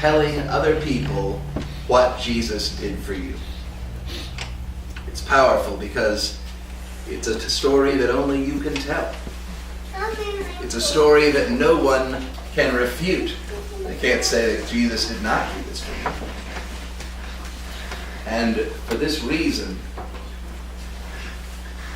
telling other people what Jesus did for you. It's powerful because it's a story that only you can tell. It's a story that no one can refute. They can't say that Jesus did not do this for you. And for this reason,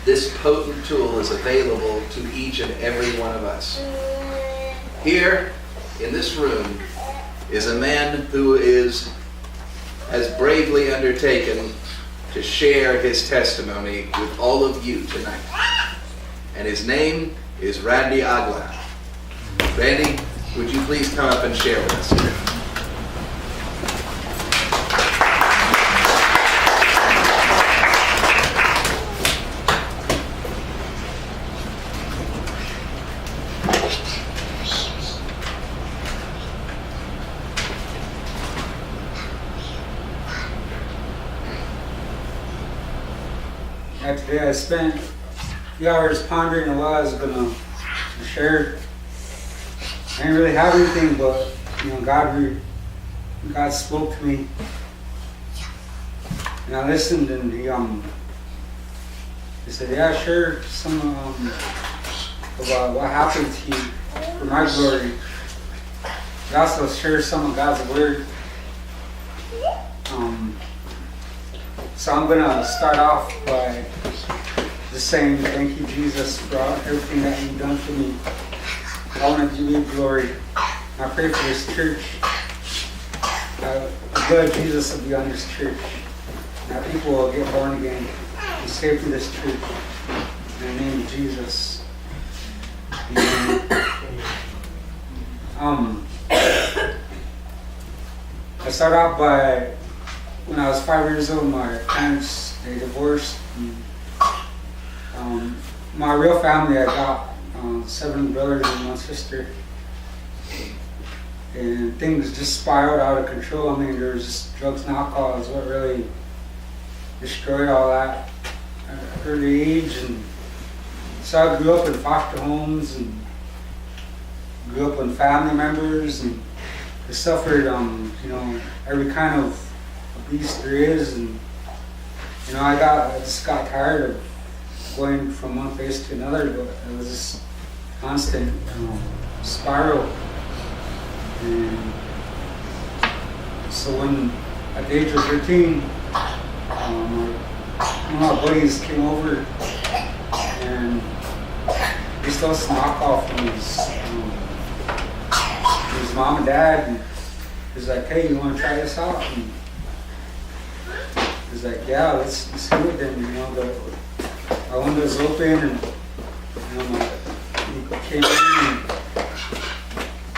this potent tool is available to each and every one of us. Here in this room is a man who has bravely undertaken to share his testimony with all of you tonight. And his name is Randy Agla. Randy, would you please come up and share with us? Today I spent a few hours pondering on what I was going to share. I didn't really have anything, but God spoke to me, and I listened, and he said, "Yeah, share some about what happened to you for my glory." He also shared some of God's word. So I'm going to start off by just saying thank you, Jesus, for everything that you've done for me. I want to give you glory. I pray for this church. The blood of Jesus will be on this church. That people will get born again and saved through this church. In the name of Jesus. Amen. I start out by when I was 5 years old, my parents, they divorced. And, my real family, I got 7 brothers and 1 sister. And things just spiraled out of control. I mean, there was just drugs and alcohol is what really destroyed all that at an early age. And so I grew up in foster homes and grew up with family members, and I suffered, every kind of abuse there is. And I just got tired of going from one place to another, but it was this constant spiral. And so when at the age of 13, one of my buddies came over and he stole some alcohol from his mom and dad, and he was like, "Hey, you want to try this out?" And he was like, "Yeah, let's do it then." My windows open, and he came in,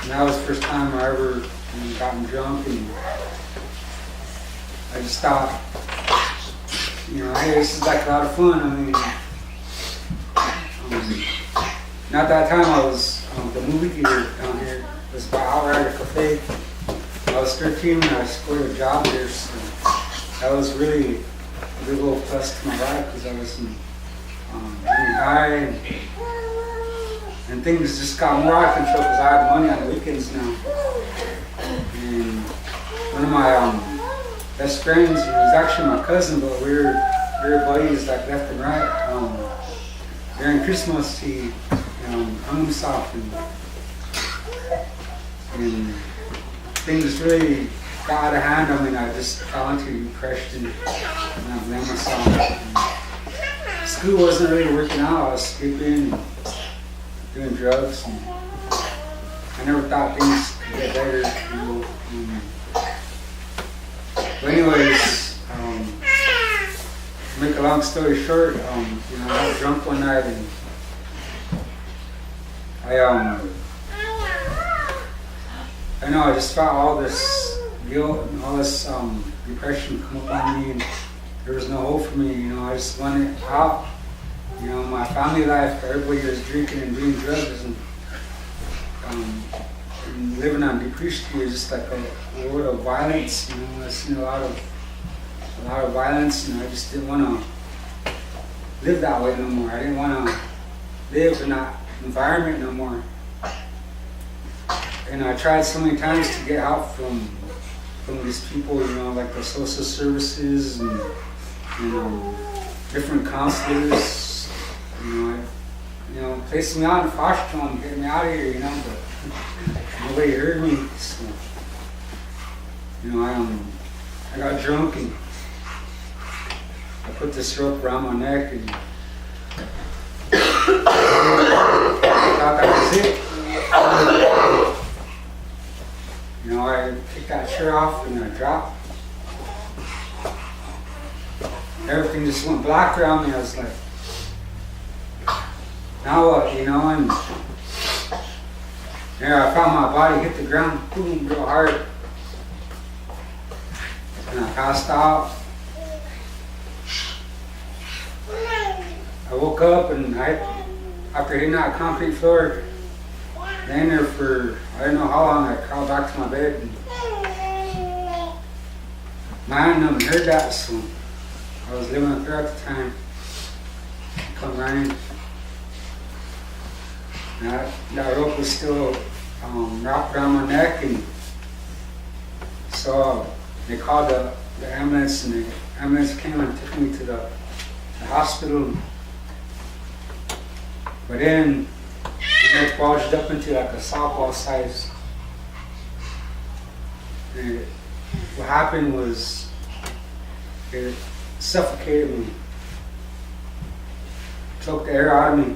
and that was the first time I ever gotten drunk, and I just thought, hey, this is like a lot of fun. I mean, at that time I was the movie theater down here. It was by Outrider Cafe. I was 13 and I scored a job there, so that was really a big little plus to my life, because I was in junior high, and things just got more out of control because I had money on the weekends now. And one of my best friends, he was actually my cousin, but we were buddies like left and right. During Christmas, he hung himself, and things really got out of hand. I mean, I just fell into depression, and I blamed myself. School wasn't really working out. I was skipping and doing drugs, and I never thought things could get better. But anyways, to make a long story short, I was drunk one night, and I just felt all this guilt and all this depression come up on me, and there was no hope for me. I just wanted out. My family life, everybody was drinking and doing drugs, and living on depreciation is just like a world of violence. I've seen a lot of violence, and I just didn't want to live that way no more. I didn't want to live in that environment no more. And I tried so many times to get out from from these people, like the social services and different counselors, placing me out in foster home, getting me out of here, but nobody heard me. So, I got drunk and I put this rope around my neck and I thought that was it. I kicked that shirt off and I dropped. Everything just went black around me. I was like, now what, and there I found my body hit the ground, boom, real hard. And I passed out. I woke up and after hitting that concrete floor, laying there for I don't know how long, I crawled back to my bed. And man, I heard that, so I was living with her at the time. Come running. That rope was still wrapped around my neck, and so they called the ambulance, and the ambulance came and took me to the hospital. But then the neck bulged up into like a softball size. And what happened was it suffocated me, choked the air out of me.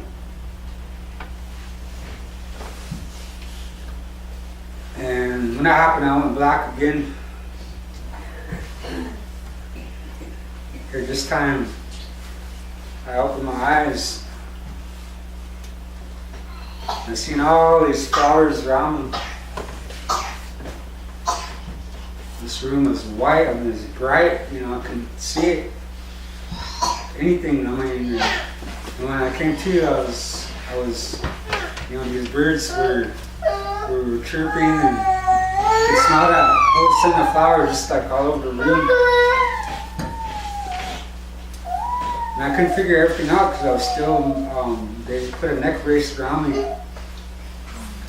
And when that happened, I went black again. Here, this time, I opened my eyes. I seen all these flowers around me. This room was white, it was bright, I couldn't see it. Anything, and when I came to, I was, these birds were chirping, and you smell that whole scent of flowers just like all over the room. And I couldn't figure everything out because I was still, they put a neck brace around me.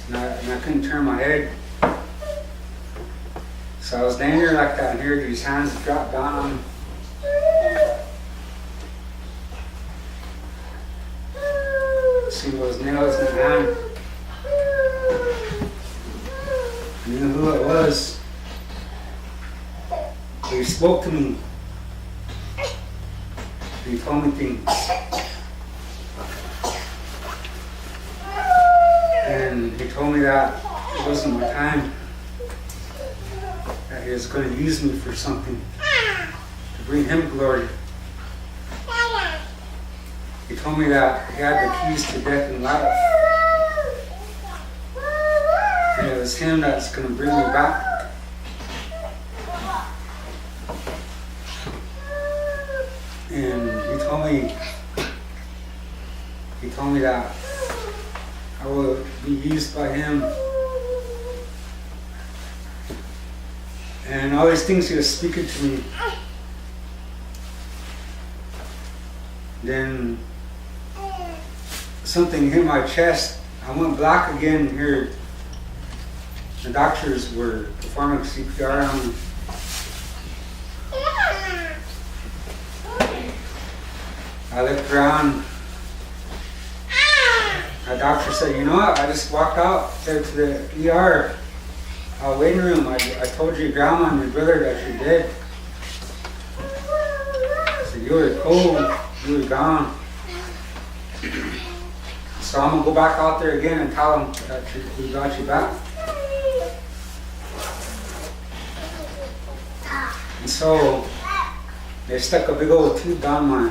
And I couldn't turn my head. So I was laying there like that, and here these hands dropped down on me. See those nails in the hand. I knew who it was. So he spoke to me. And he told me things. And he told me that it wasn't my time. That he was going to use me for something. To bring him glory. He told me that he had the keys to death and life. And it was him that's going to bring me back. And he told me that I will be used by him. And all these things he was speaking to me. Then something hit my chest. I went black again here. The doctors were performing CPR on me. I looked around. The doctor said, "You know what? I just walked out there to the ER waiting room. I told your grandma and your brother that you're dead. I said, you were cold. You were gone. So I'm going to go back out there again and tell them that we got you back." And so they stuck a big old tube down my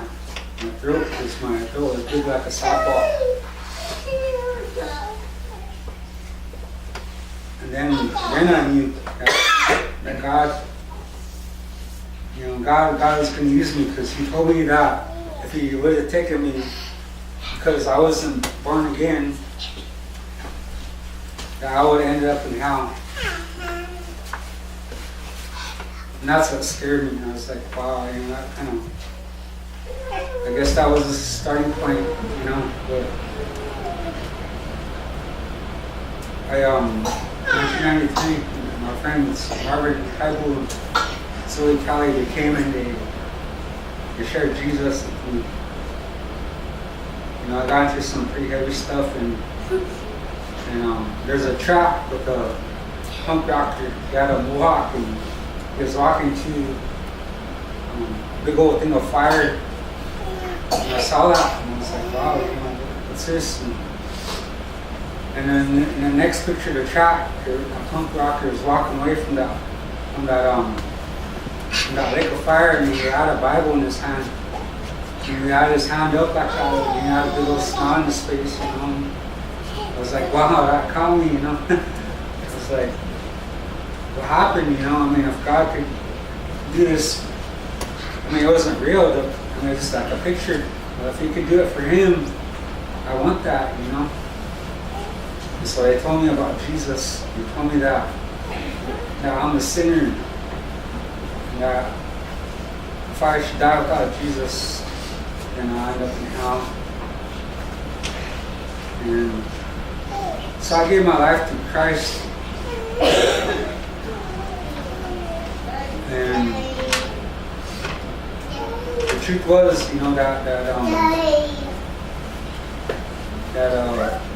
throat because my throat was big like a softball. And then I knew that God was going to use me, because he told me that if he would have taken me because I wasn't born again, that I would have ended up in hell. And that's what scared me. I was like, wow, that kind of, I guess that was the starting point, but 1993, my friends Margaret and Kaibu and Zoe Kelly, they came and they shared Jesus with me. You know, I got into some pretty heavy stuff, and there's a track with a punk rocker. He had a mohawk, and he was walking to a big old thing of fire. And I saw that, and I was like, wow, you know, what's this? And then in the next picture, the track, a punk rocker was walking away from that lake of fire, and he had a Bible in his hand. And he had his hand up like that, and he had a big old smile on his face, you know. I was like, wow, that caught me, you know. I was like, what happened, you know? I mean, if God could do this, I mean, it wasn't real, I mean, it's like a picture. But if he could do it for him, I want that, you know. And so they told me about Jesus. They told me that I'm a sinner, and that if I should die without Jesus, then I'll end up in hell. And so I gave my life to Christ. And the truth was, you know, that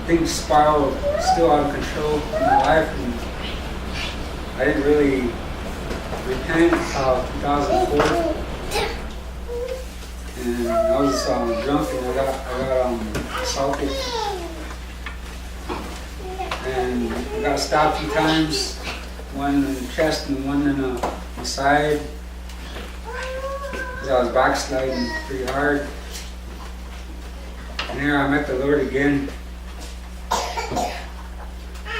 things spiraled still out of control in my life, and I didn't really repent until 2004. And I was drunk, and I got assaulted, and I got stabbed 2 times, one in the chest and one in the side, because I was backsliding pretty hard. And here I met the Lord again.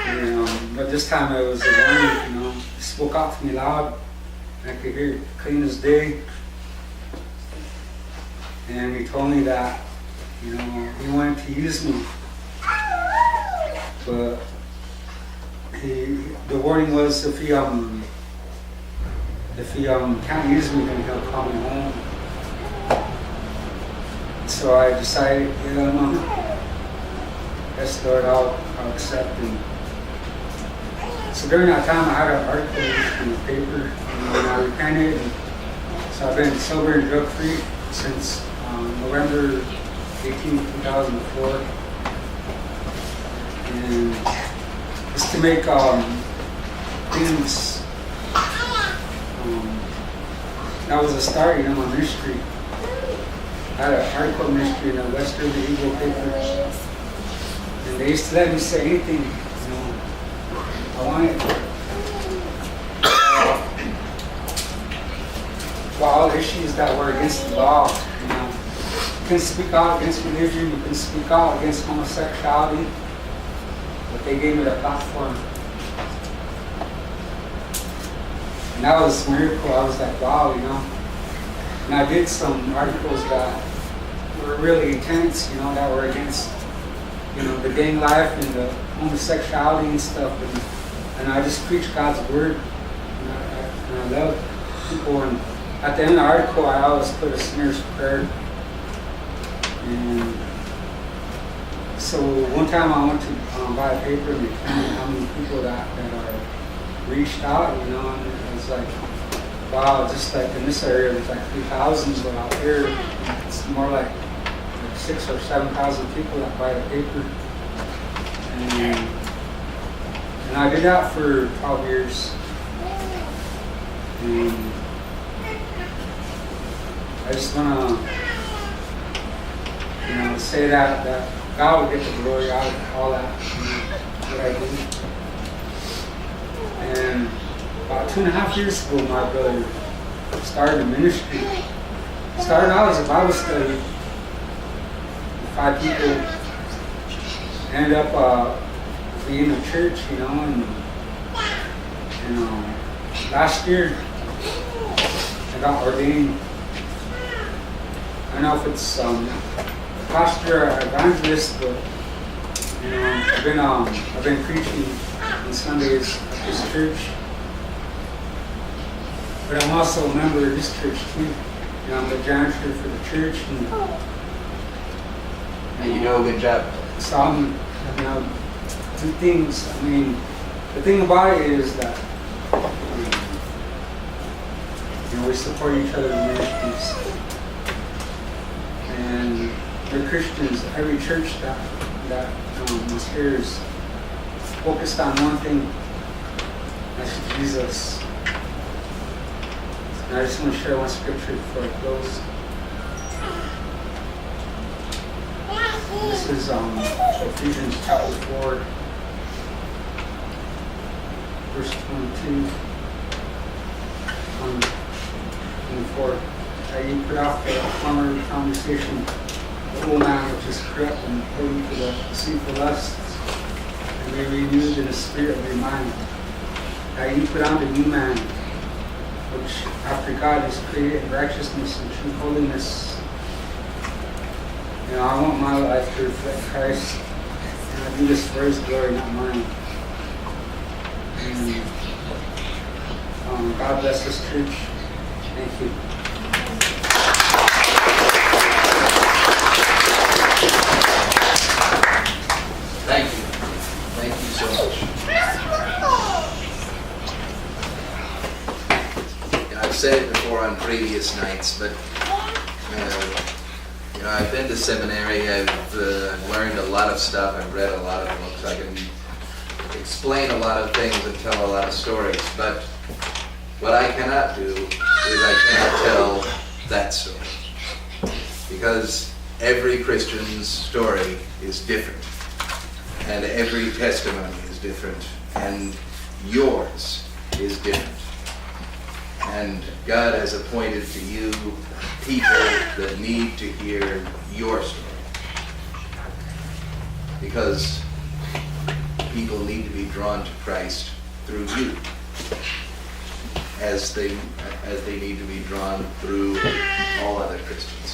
And, but this time it was a warning, you know. He spoke out to me loud. I could hear it clean as day. And he told me that, you know, he wanted to use me. But the warning was if he can't use me, then he'll call me home. So I decided, you know, yes, Lord, I'll accept. And so during that time, I had an article in the paper, and I repented. And so I've been sober and drug-free since November 18, 2004. And just to make things, that was a start, you know, my ministry. I had an article ministry in the Western Eagle paper, and they used to let me say anything, you know. I wanted all issues that were against the law, you know. You can speak out against religion, you can speak out against homosexuality, but they gave me the platform. And that was a miracle. I was like, wow, you know. And I did some articles that were really intense, you know, that were against, you know, the gang life and the homosexuality and stuff. And I just preached God's word. And I love people. And at the end of the article, I always put a sinner's prayer. And so one time I went to buy a paper, and they told me how many people that are reached out, you know, and it was like, wow, just like in this area, there's like 3,000, but out here, it's more like 6,000 or 7,000 people that buy the paper. And I did that for 12 years. And I just want to, you know, say that God will get the glory out of all that, you know, what I do. And about 2.5 years ago, my brother started a ministry. Started out as a Bible study with 5 people. Ended up being a church, you know, and last year I got ordained. I don't know if it's pastor or evangelist, but you know, I've been preaching on Sundays at this church. But I'm also a member of this church too. You know, I'm the janitor for the church, And you do a good job. so I'm, you know, 2 things. I mean, the thing about it is that We support each other in ministries. And we're Christians. Every church that is here is focused on one thing. That's Jesus. And I just want to share one scripture before I close. This is Ephesians chapter 4, verse 22. 24. That you put off the former conversation, the old man which is corrupt and according to the deceitful lusts, and be renewed in the spirit of your mind. That you put on the new man, which after God is created in righteousness and true holiness. You know, I want my life to reflect Christ, and I do this for His glory, not mine. And, God bless this church. Thank you. Thank you. Thank you so much. I've said it before on previous nights, but I've been to seminary. I've learned a lot of stuff. I've read a lot of books. I can explain a lot of things and tell a lot of stories. But what I cannot do is I cannot tell that story, because every Christian's story is different. And every testimony is different, and yours is different. And God has appointed to you people that need to hear your story. Because people need to be drawn to Christ through you, as they need to be drawn through all other Christians.